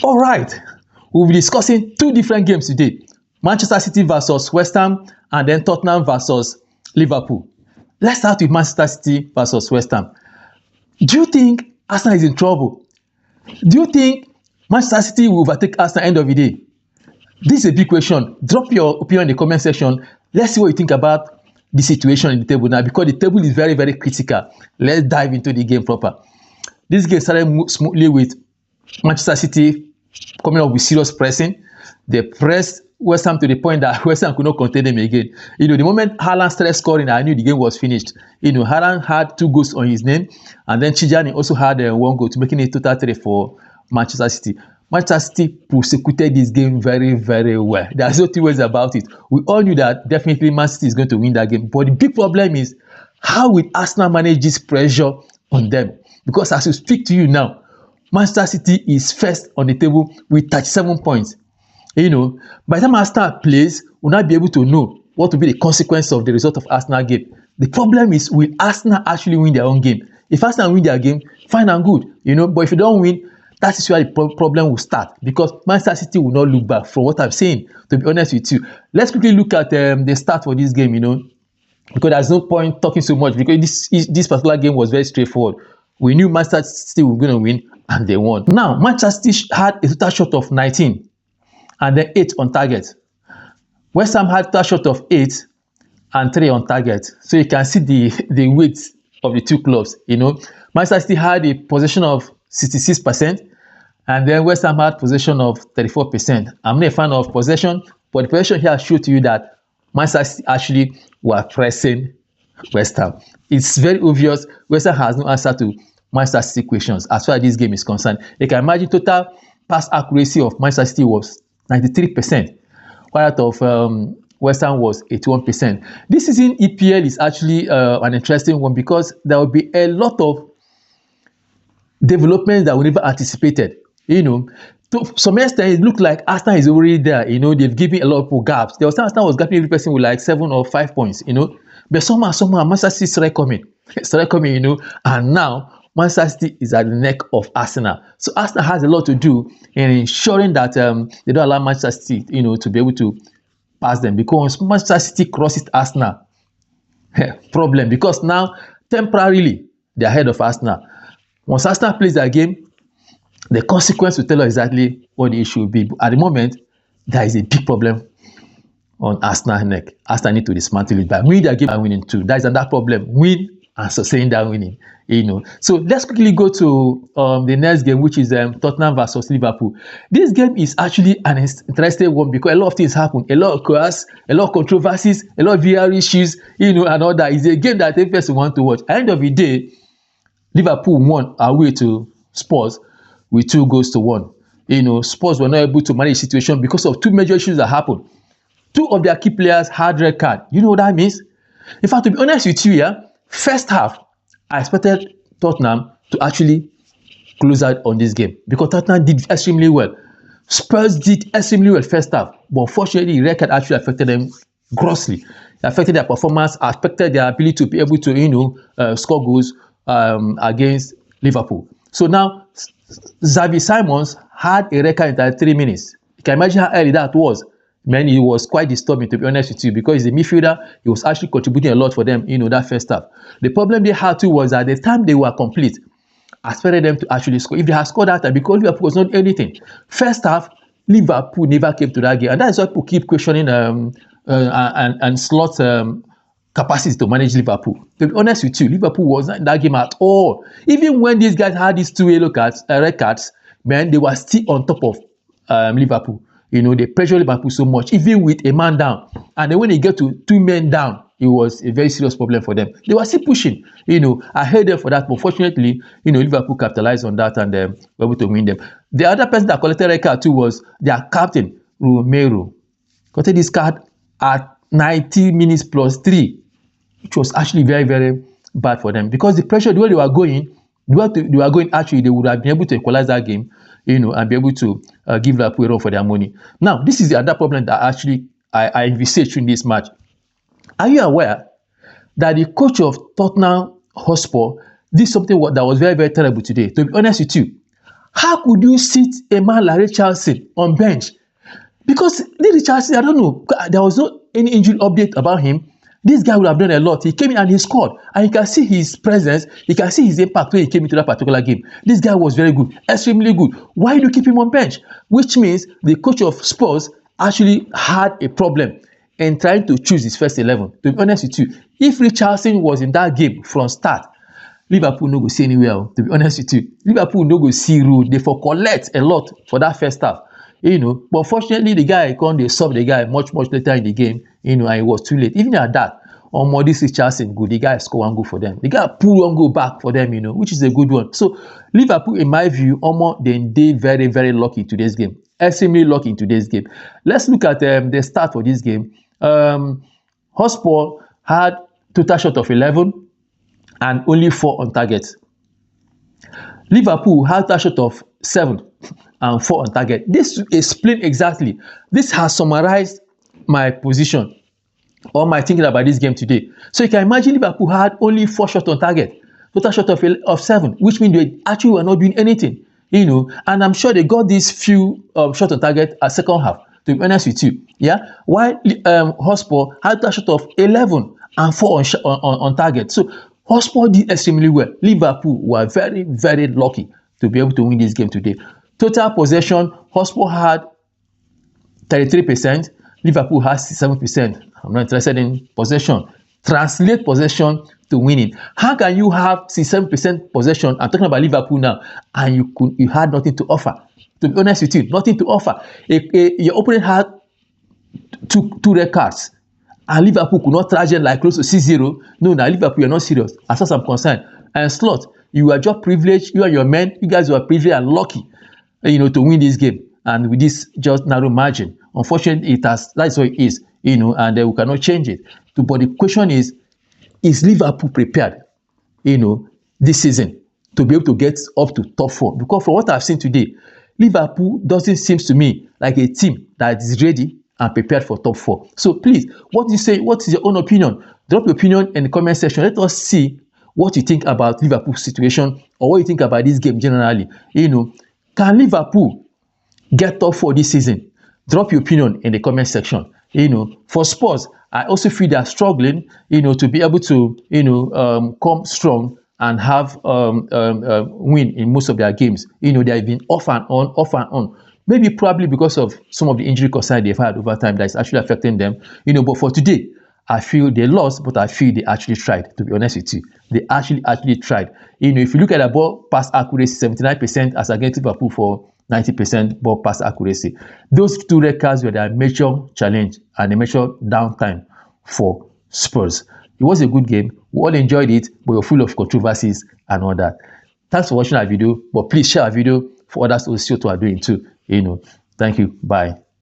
All right, we'll be discussing two different games today. Manchester City versus West Ham and then Tottenham versus Liverpool. Let's start with Manchester City versus West Ham. Do you think Arsenal is in trouble? Do you think Manchester City will overtake Arsenal at the end of the day? This is a big question. Drop your opinion in the comment section. Let's see what you think about the situation in the table now, because the table is very, very critical. Let's dive into the game proper. This game started smoothly with Manchester City coming up with serious pressing. They pressed West Ham to the point that West Ham could not contain them again. The moment Haaland started scoring, I knew the game was finished. Haaland had 2 goals on his name, and then Tijani also had 1 goal, to making it total 3 for Manchester City. Manchester City prosecuted this game very, very well. There's no two ways about it. We all knew that definitely Man City is going to win that game. But the big problem is, how will Arsenal manage this pressure on them? Because as we speak to you now, Manchester City is first on the table with 37 points. By the time Arsenal plays, we'll not be able to know what will be the consequence of the result of Arsenal game. The problem is, will Arsenal actually win their own game? If Arsenal win their game, fine and good. But if you don't win, that is where the problem will start, because Manchester City will not look back from what I'm saying, to be honest with you. Let's quickly look at the start for this game, because there's no point talking so much, because this particular game was very straightforward. We knew Manchester City were going to win, and they won. Now, Manchester City had a total shot of 19, and then 8 on target. West Ham had a total shot of 8 and 3 on target. So you can see the weight of the two clubs. Manchester City had a possession of 66%, and then West Ham had possession of 34%. I'm not a fan of possession, but the possession here shows to you that Manchester City actually were pressing West Ham. It's very obvious West Ham has no answer to Manchester City questions as far as this game is concerned. You can imagine total pass accuracy of Manchester City was 93%, while that of West Ham was 81%. This season EPL is actually an interesting one, because there will be a lot of developments that we never anticipated. To some extent, it looked like Arsenal is already there. They've given a lot of people gaps. There was time Arsenal was gapping every person with like 7 or 5 points. But somehow Manchester City started coming. And now Manchester City is at the neck of Arsenal. So Arsenal has a lot to do in ensuring that they don't allow Manchester City, to be able to pass them, because Manchester City crosses Arsenal, problem, because now temporarily they're ahead of Arsenal. Once Arsenal plays their game, the consequence will tell us exactly what the issue will be. But at the moment, there is a big problem on Arsenal's neck. Arsenal need to dismantle it by winning their game and winning too. That is another problem. Win and sustain that winning. So let's quickly go to the next game, which is Tottenham versus Liverpool. This game is actually an interesting one, because a lot of things happen. A lot of chaos, a lot of controversies, a lot of VR issues, and all that. It's a game that every person wants to watch. At the end of the day, Liverpool won away to Spurs with 2-1. Spurs were not able to manage the situation because of 2 major issues that happened. 2 of their key players had red card. You know what that means? In fact, to be honest with you, first half, I expected Tottenham to actually close out on this game, because Tottenham did extremely well. Spurs did extremely well first half, but unfortunately, the red card actually affected them grossly. It affected their performance, affected their ability to be able to, score goals against Liverpool. So now Xavi Simons had a record in 33 minutes. You can imagine how early that was. Man, it was quite disturbing, to be honest with you, because he's a midfielder. He was actually contributing a lot for them, that first half. The problem they had too was that the time they were complete, I expected them to actually score. If they had scored that time, because Liverpool was not anything. First half, Liverpool never came to that game, and that is why people keep questioning and Slot's capacity to manage Liverpool. To be honest with you, Liverpool was not in that game at all. Even when these guys had these 2 yellow cards, red cards, man, they were still on top of Liverpool. They pressured Liverpool so much, even with a man down. And then when they get to 2 men down, it was a very serious problem for them. They were still pushing. I hate them for that, but fortunately, Liverpool capitalized on that and were able to win them. The other person that collected red card too was their captain, Romero. Collected this card at 90 minutes plus 3. Which was actually very, very bad for them, because the pressure, the way they were going, actually, they would have been able to equalize that game, and be able to give Liverpool a run for their money. Now, this is the other problem that actually I envisaged in this match. Are you aware that the coach of Tottenham Hotspur did something that was very, very terrible today? To be honest with you, How could you sit a man like Richarlison on bench? Because this Richarlison, I don't know, there was no any injury update about him. This guy would have done a lot. He came in and he scored. And you can see his presence. You can see his impact when he came into that particular game. This guy was very good, extremely good. Why do you keep him on bench? Which means the coach of Spurs actually had a problem in trying to choose his first 11. To be honest with you, if Richarlison was in that game from start, Liverpool no go see anywhere. To be honest with you, Liverpool no go see road. They for collect a lot for that first half. But fortunately, the guy they sub the guy much later in the game, and it was too late. Even at that, this Richarlison good. The guy score one goal for them. The guy pull one goal back for them, which is a good one. So Liverpool, in my view, they very, very lucky in today's game. Extremely lucky in today's game. Let's look at the start for this game. Hotspur had total shot of 11 and only 4 on target. Liverpool had a shot of 7 and 4 on target. This explains exactly. This has summarized my position or my thinking about this game today. So you can imagine Liverpool had only 4 shots on target, total shot of 7, which means they actually were not doing anything. And I'm sure they got these few shots on target at second half. To be honest with you, while Hotspur had a shot of 11 and 4 on target. So Hotspur did extremely well. Liverpool were very, very lucky to be able to win this game today. Total possession, Hotspur had 33%, Liverpool has 67%. I'm not interested in possession. Translate possession to winning. How can you have 67% possession? I'm talking about Liverpool now, and you had nothing to offer. To be honest with you, nothing to offer. Your opponent had two red cards, and Liverpool could not trash them like close to 6-0. No, now Liverpool, you're not serious as far as I'm concerned. And Slot, you were just privileged. You and your men, you guys were privileged and lucky, to win this game, and with this just narrow margin. Unfortunately, that's what it is, and we cannot change it. But the question is Liverpool prepared, this season to be able to get up to top 4? Because from what I've seen today, Liverpool doesn't seem to me like a team that is ready and prepared for top 4. So please, what do you say? What is your own opinion? Drop your opinion in the comment section. Let us see what you think about Liverpool's situation, or what you think about this game generally. Can Liverpool get top 4 this season? Drop your opinion in the comment section. For Spurs, I also feel they are struggling, to be able to, come strong and have win in most of their games. They have been off and on. Maybe probably because of some of the injury concerns they've had over time that is actually affecting them. But for today, I feel they lost, but I feel they actually tried, to be honest with you. They actually tried. If you look at the ball pass accuracy, 79% as against Liverpool for 90% ball pass accuracy. Those 2 red cards were their major challenge and a major downtime for Spurs. It was a good game. We all enjoyed it, but we're full of controversies and all that. Thanks for watching our video, but please share our video for others to see what we are doing too. Thank you. Bye.